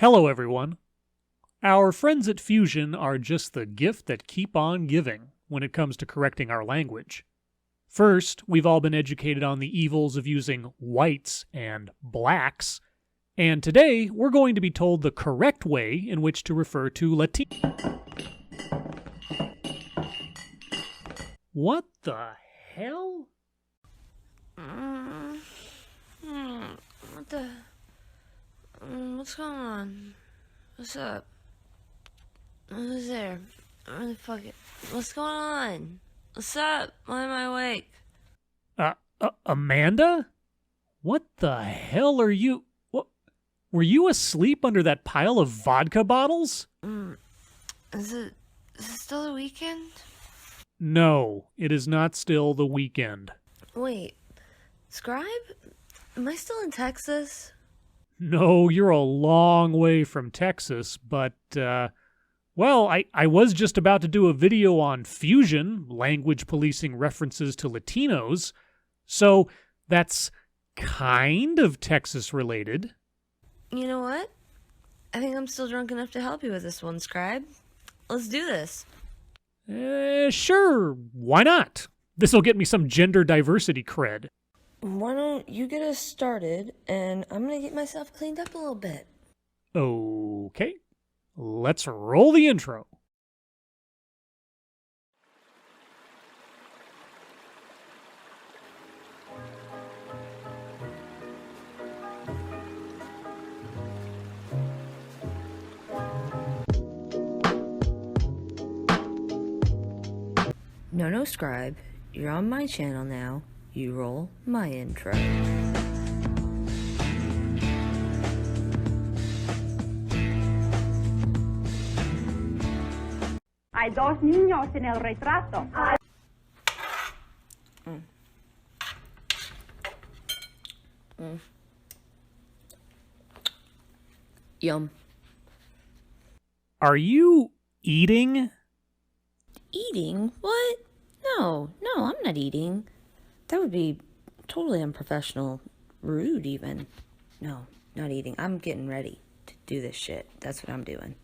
Hello, everyone. Our friends at Fusion are just the gift that keep on giving when it comes to correcting our language. First, we've all been educated on the evils of using whites and blacks, and today we're going to be told the correct way in which to refer to Latine. What the hell? What's going on? What's up? Who's there? Fuck it. What's going on? What's up? Why am I awake? Amanda? What the hell are you... Were you asleep under that pile of vodka bottles? Is it still the weekend? No, it is not still the weekend. Wait, Scribe? Am I still in Texas? No, you're a long way from Texas, but, well, I was just about to do a video on Fusion, language policing references to Latinos, so that's kind of Texas-related. You know what? I think I'm still drunk enough to help you with this one, Scribe. Let's do this. Sure, why not? This'll get me some gender diversity cred. Why don't you get us started, and I'm gonna get myself cleaned up a little bit. Okay, let's roll the intro. No, Scribe. You're on my channel now. You roll my intro. Hay dos niños en el retrato. Yum. Are you eating? Eating? What? No, I'm not eating. That would be totally unprofessional, rude even. No, not eating. I'm getting ready to do this shit. That's what I'm doing.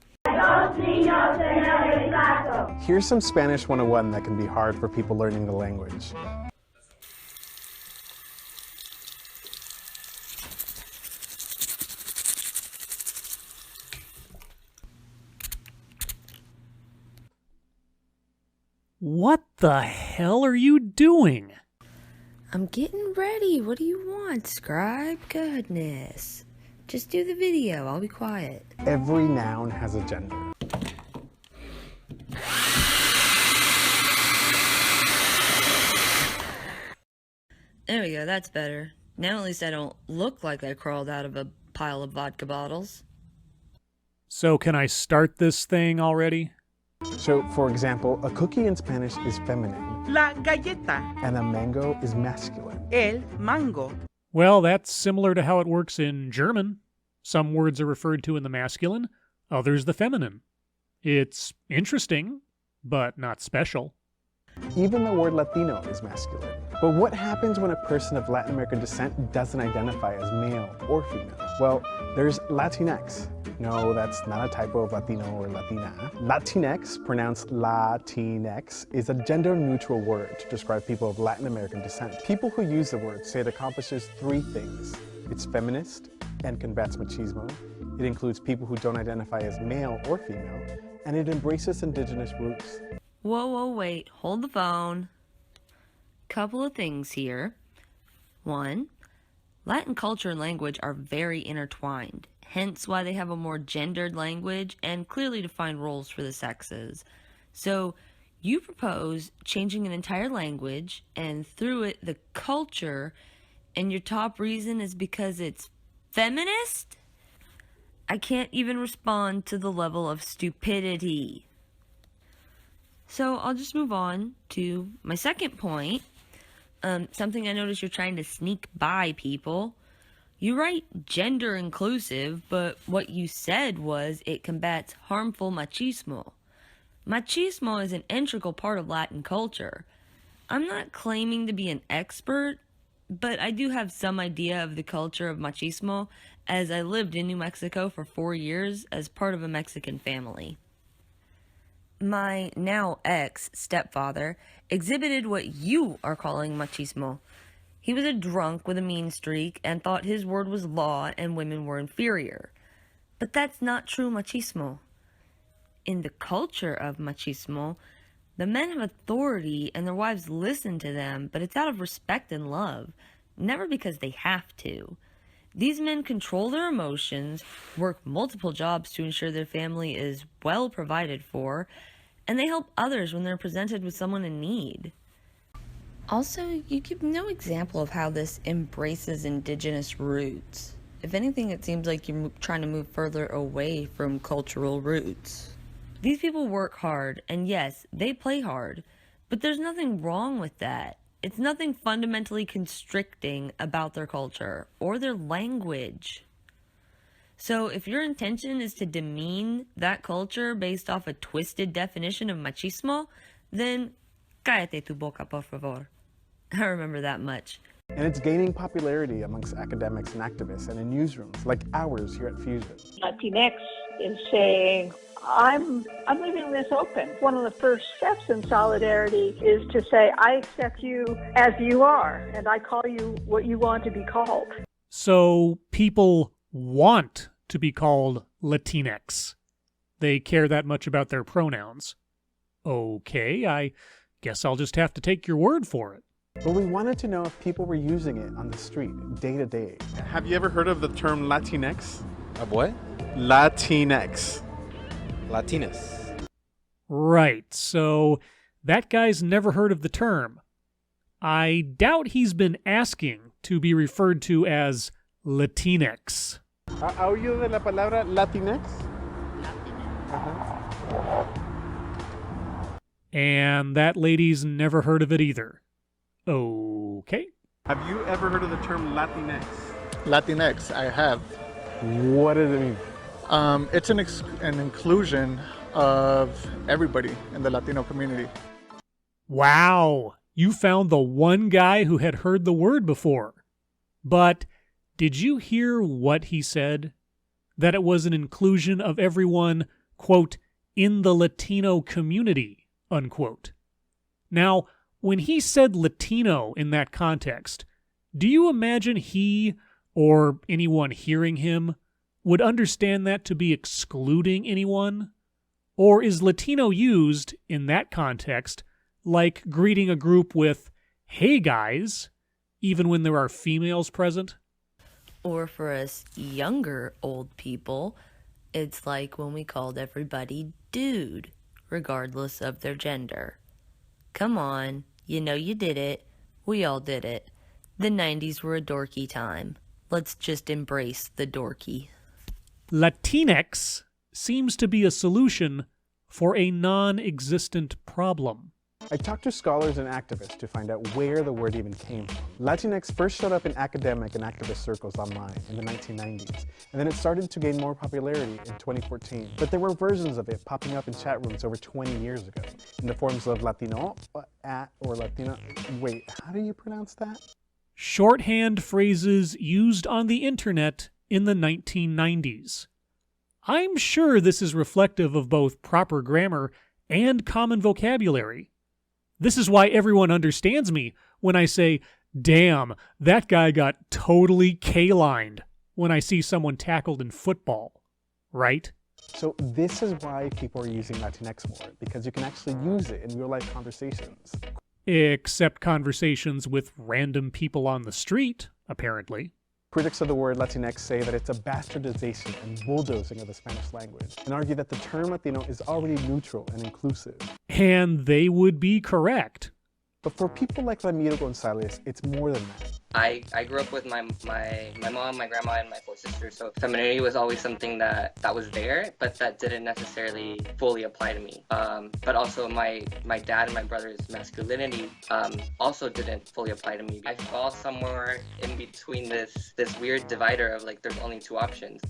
Here's some Spanish 101 that can be hard for people learning the language. What the hell are you doing? I'm getting ready. What do you want, Scribe? Goodness. Just do the video. I'll be quiet. Every noun has a gender. There we go. That's better. Now at least I don't look like I crawled out of a pile of vodka bottles. So can I start this thing already? So, for example, a cookie in Spanish is feminine, La galleta, and a mango is masculine. el mango. Well, that's similar to how it works in German. Some words are referred to in the masculine, others the feminine. It's interesting, but not special. Even the word Latino is masculine. But what happens when a person of Latin American descent doesn't identify as male or female? Well, there's Latine X. No, that's not a typo of Latino or Latina. Latine X, pronounced Latine X, is a gender-neutral word to describe people of Latin American descent. People who use the word say it accomplishes three things. It's feminist and combats machismo. It includes people who don't identify as male or female, and it embraces indigenous roots. Whoa, wait. Hold the phone. Couple of things here. One, Latin culture and language are very intertwined, hence why they have a more gendered language and clearly defined roles for the sexes. So you propose changing an entire language and through it the culture, and your top reason is because it's feminist? I can't even respond to the level of stupidity. So I'll just move on to my second point. Something I noticed you're trying to sneak by, people. You write gender inclusive, but what you said was it combats harmful machismo. Machismo is an integral part of Latin culture. I'm not claiming to be an expert, but I do have some idea of the culture of machismo, as I lived in New Mexico for 4 years as part of a Mexican family. My now ex-stepfather exhibited what you are calling machismo. He was a drunk with a mean streak and thought his word was law and women were inferior. But that's not true machismo. In the culture of machismo, the men have authority and their wives listen to them, but it's out of respect and love, never because they have to. These men control their emotions, work multiple jobs to ensure their family is well provided for, and they help others when they're presented with someone in need. Also, you give no example of how this embraces indigenous roots. If anything, it seems like you're trying to move further away from cultural roots. These people work hard, and yes, they play hard, but there's nothing wrong with that. It's nothing fundamentally constricting about their culture or their language. So if your intention is to demean that culture based off a twisted definition of machismo, then cállate tu boca, por favor. I remember that much. And it's gaining popularity amongst academics and activists and in newsrooms like ours here at Fusion. Latine X is saying, I'm leaving this open. One of the first steps in solidarity is to say, I accept you as you are, and I call you what you want to be called. So people want to be called Latinx. They care that much about their pronouns. Okay, I guess I'll just have to take your word for it. But we wanted to know if people were using it on the street, day to day. Have you ever heard of the term Latinx? Of what? Latinx. Latinas. Right, so that guy's never heard of the term. I doubt he's been asking to be referred to as Latinx. ¿Ha oído de la palabra Latinx? And that lady's never heard of it either. Okay. Have you ever heard of the term Latinx? Latinx, I have. What does it mean? It's an inclusion of everybody in the Latino community. Wow, you found the one guy who had heard the word before. But did you hear what he said? That it was an inclusion of everyone, quote, in the Latino community, unquote. Now, when he said Latino in that context, do you imagine he, or anyone hearing him, would understand that to be excluding anyone? Or is Latino used, in that context, like greeting a group with, hey guys, even when there are females present? Or for us younger old people, it's like when we called everybody dude, regardless of their gender. Come on, you know you did it. We all did it. The 90s were a dorky time. Let's just embrace the dorky. Latinx seems to be a solution for a non-existent problem. I talked to scholars and activists to find out where the word even came from. Latinx first showed up in academic and activist circles online in the 1990s, and then it started to gain more popularity in 2014. But there were versions of it popping up in chat rooms over 20 years ago, in the forms of Latino, at, or Latina. Wait, how do you pronounce that? Shorthand phrases used on the internet in the 1990s. I'm sure this is reflective of both proper grammar and common vocabulary. This is why everyone understands me when I say, damn, that guy got totally K-lined when I see someone tackled in football, right? So this is why people are using Latinx more, because you can actually use it in real-life conversations. Except conversations with random people on the street, apparently. Critics of the word Latinx say that it's a bastardization and bulldozing of the Spanish language, and argue that the term Latino is already neutral and inclusive. And they would be correct. But for people like Ramiro Gonzalez, it's more than that. I grew up with my mom, my grandma, and my full sister, so femininity was always something that was there, but that didn't necessarily fully apply to me. But also my dad and my brother's masculinity also didn't fully apply to me. I fall somewhere in between this weird divider of like there's only two options.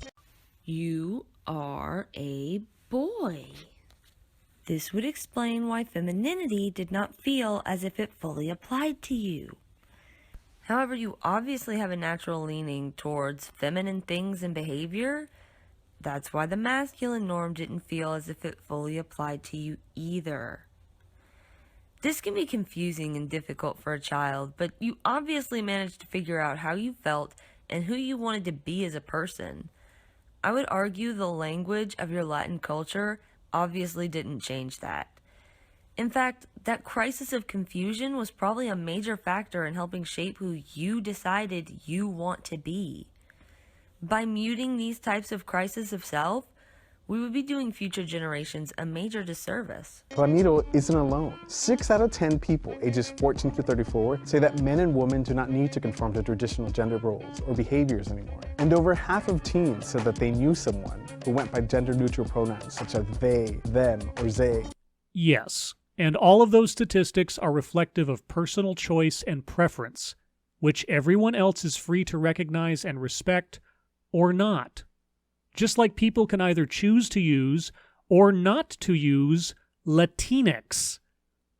You are a boy. This would explain why femininity did not feel as if it fully applied to you. However, you obviously have a natural leaning towards feminine things and behavior. That's why the masculine norm didn't feel as if it fully applied to you either. This can be confusing and difficult for a child, but you obviously managed to figure out how you felt and who you wanted to be as a person. I would argue the language of your Latin culture obviously didn't change that. In fact, that crisis of confusion was probably a major factor in helping shape who you decided you want to be. By muting these types of crises of self, we would be doing future generations a major disservice. Ramiro isn't alone. 6 out of 10 people ages 14 to 34 say that men and women do not need to conform to traditional gender roles or behaviors anymore. And over half of teens said that they knew someone who went by gender-neutral pronouns such as they, them, or they. Yes, and all of those statistics are reflective of personal choice and preference, which everyone else is free to recognize and respect, or not. Just like people can either choose to use or not to use Latine X,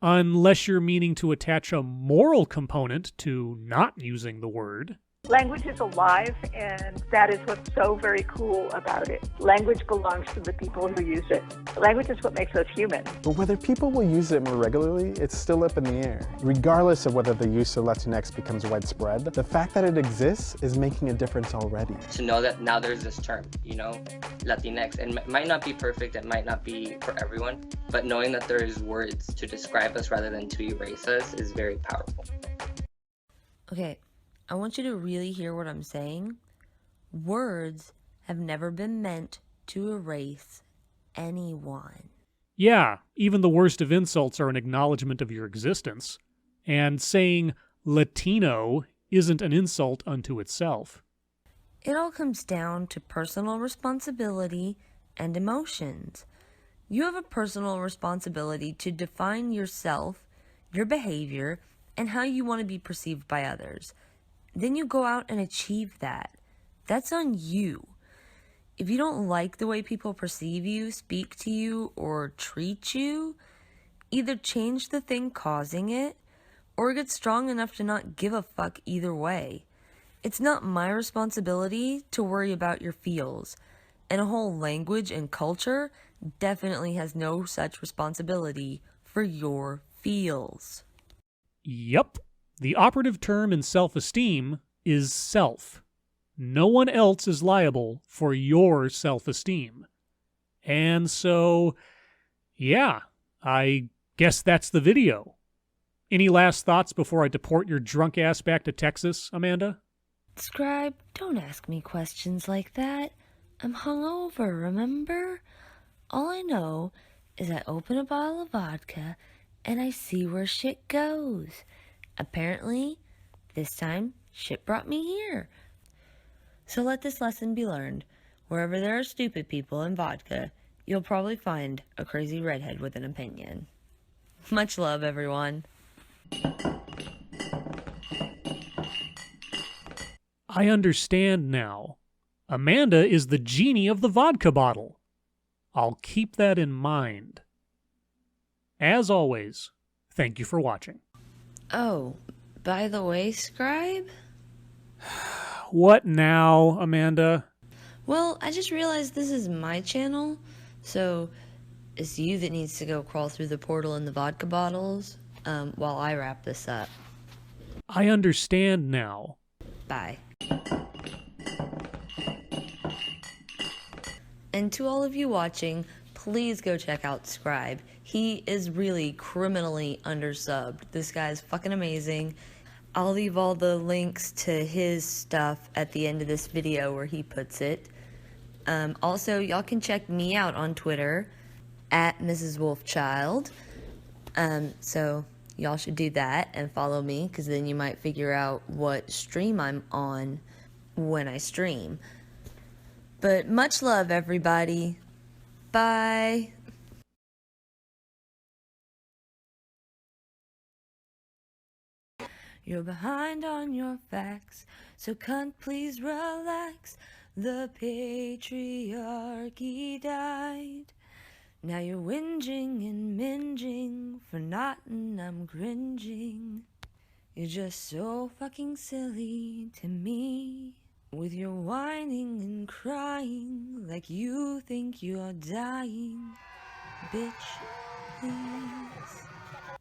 unless you're meaning to attach a moral component to not using the word. Language is alive, and that is what's so very cool about it. Language belongs to the people who use it. Language is what makes us human. But whether people will use it more regularly, it's still up in the air. Regardless of whether the use of Latinx becomes widespread, the fact that it exists is making a difference already. To know that now there's this term, Latinx, and it might not be perfect, it might not be for everyone, but knowing that there's words to describe us rather than to erase us is very powerful. Okay, I want you to really hear what I'm saying. Words have never been meant to erase anyone. Yeah, even the worst of insults are an acknowledgement of your existence. And saying Latino isn't an insult unto itself. It all comes down to personal responsibility and emotions. You have a personal responsibility to define yourself, your behavior, and how you want to be perceived by others. Then you go out and achieve that. That's on you. If you don't like the way people perceive you, speak to you, or treat you, either change the thing causing it, or get strong enough to not give a fuck either way. It's not my responsibility to worry about your feels, and a whole language and culture definitely has no such responsibility for your feels. Yup. The operative term in self-esteem is self. No one else is liable for your self-esteem. And so, yeah, I guess that's the video. Any last thoughts before I deport your drunk ass back to Texas, Amanda? Scribe, don't ask me questions like that. I'm hungover, remember? All I know is I open a bottle of vodka and I see where shit goes. Apparently, this time, shit brought me here. So let this lesson be learned. Wherever there are stupid people and vodka, you'll probably find a crazy redhead with an opinion. Much love, everyone. I understand now. Amanda is the genie of the vodka bottle. I'll keep that in mind. As always, thank you for watching. Oh, by the way, Scribe? What now, Amanda? Well, I just realized this is my channel, so it's you that needs to go crawl through the portal in the vodka bottles while I wrap this up. I understand now. Bye. And to all of you watching, please go check out Scribe. He is really criminally undersubbed. This guy's fucking amazing. I'll leave all the links to his stuff at the end of this video where he puts it. Also, y'all can check me out on Twitter at Mrs. Wolfchild. So y'all should do that and follow me, because then you might figure out what stream I'm on when I stream. But much love, everybody. Bye. You're behind on your facts, so cunt, please relax. The patriarchy died. Now you're whinging and minging for naught, and I'm cringing. You're just so fucking silly to me. With your whining and crying like you think you're dying. Bitch, please.